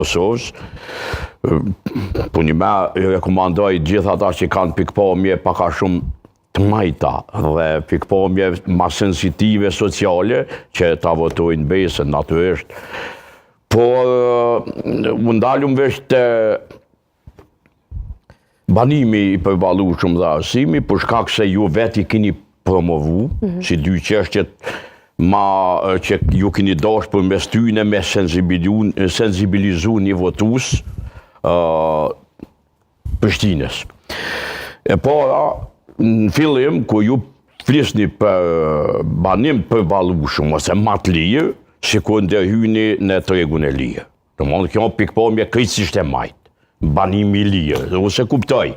Kosovës. Punime i rekomandoj gjithë ata që kanë pikpamje paka shumë të majta dhe pikpamje ma sensitive sociale që ta votojnë besën natyrisht. Por u ndalëm veç të banimi i përballueshëm dhe arsimi, për shkak se ju vetë i keni promovu, si dy çështjet që ju keni dash për mes tyne me sensibilizu një votues Prishtinës. E para, në fillim, ku ju flisni për banim përballueshëm ose më të lirë, sikur ndërhyni në tregun e lirë. Domethënë kjo pikpamje krejtësisht e majt, banimi i lirë, ose kuptoj.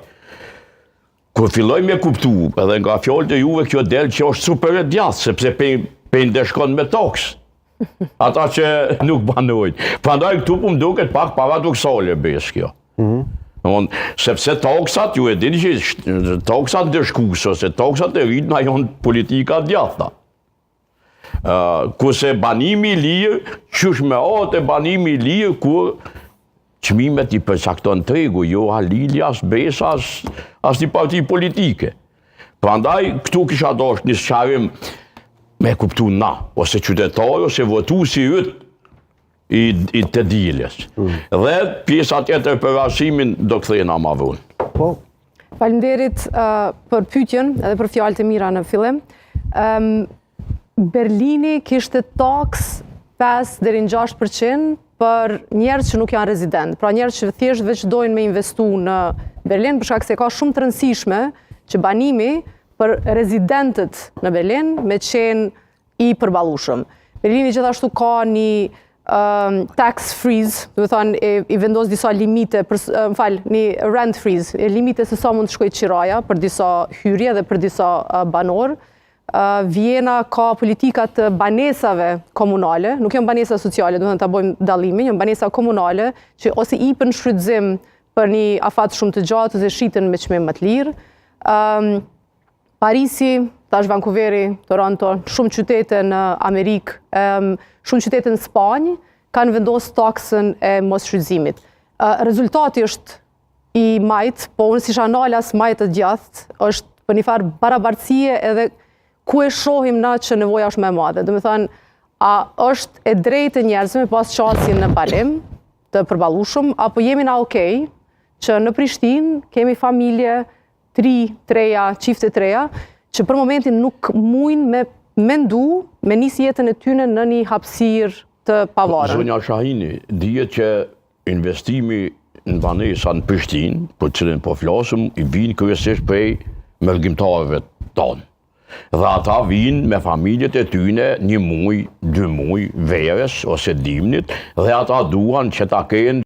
Kur filloj me kuptu, edhe nga fjalët e juve kjo del që është super e djathtë, sepse pe ndeshkon me toks. Ata që nuk banojnë. Prandaj këtu po më duket pak paradoksale besh kjo. Sepse toksat, ju e dini që toksat ndeshkues ose toksat e rritna janë politika djathta. Kurse banimi i lirë, qysh me atë banimi i lirë kur çmimet i përcakton tregu, jo Halili, as Besa, as një parti politike. Prandaj këtu kisha dashur një sqarim me kuptu na, ose qytetar, ose votuesi yt i të dielës. Dhe pjesa tjetër për arsimin do kthehena më vonë. Po. Faleminderit për pyetjen edhe për fjalët e mira në fillim. Berlini kishte taks 5 deri në 6% për njerëz që nuk janë rezident. Pra njerëz që thjesht veç dojnë me investu në Berlin, për shkak se ka shumë të rëndësishme që banimi për rezidentët në Berlin me qenë i përballueshëm. Berlini gjithashtu ka një tax freeze, do të thonë i vendos disa limite, një rent freeze, limite se sa mund të shkojë qiraja për disa hyrje dhe për disa banor. Vjena ka politikat të banesave komunale, nuk janë banesa sociale, do të thonë ta bëjmë dallimin, janë banesa komunale që ose ipën shfrytëzim për një afat shumë të gjatë dhe shiten me çmim më të lirë. Parisi, tash Vancouveri, Toronto, shumë qytete në Amerikë, shumë qytete në Spanjë, kanë vendosur taksën e mos shfrytëzimit. Rezultati është i majt, po unë si analas majt të djathtë, është për një farë barabartësie edhe ku e shohim na që nevoja është më e madhe. Do të thonë, a është e drejtë e njerëzve me pas qasjen në banim të përballueshëm, apo jemi na okej që në Prishtinë kemi familje 3-treja, çifte treja, që për momentin nuk mujnë me mendu me nisë jetën e tyre në një hapësirë të pavarur. Zonja Shahini, dihet që investimi në banesa në Prishtinë, për cilën po flasim, i vijnë kryesisht prej mërgjimtarëve tonë. Dhe ata vinë me familjet e tyne 1 muj, 2 muj, verës ose dimnit, dhe ata duan që ta kenë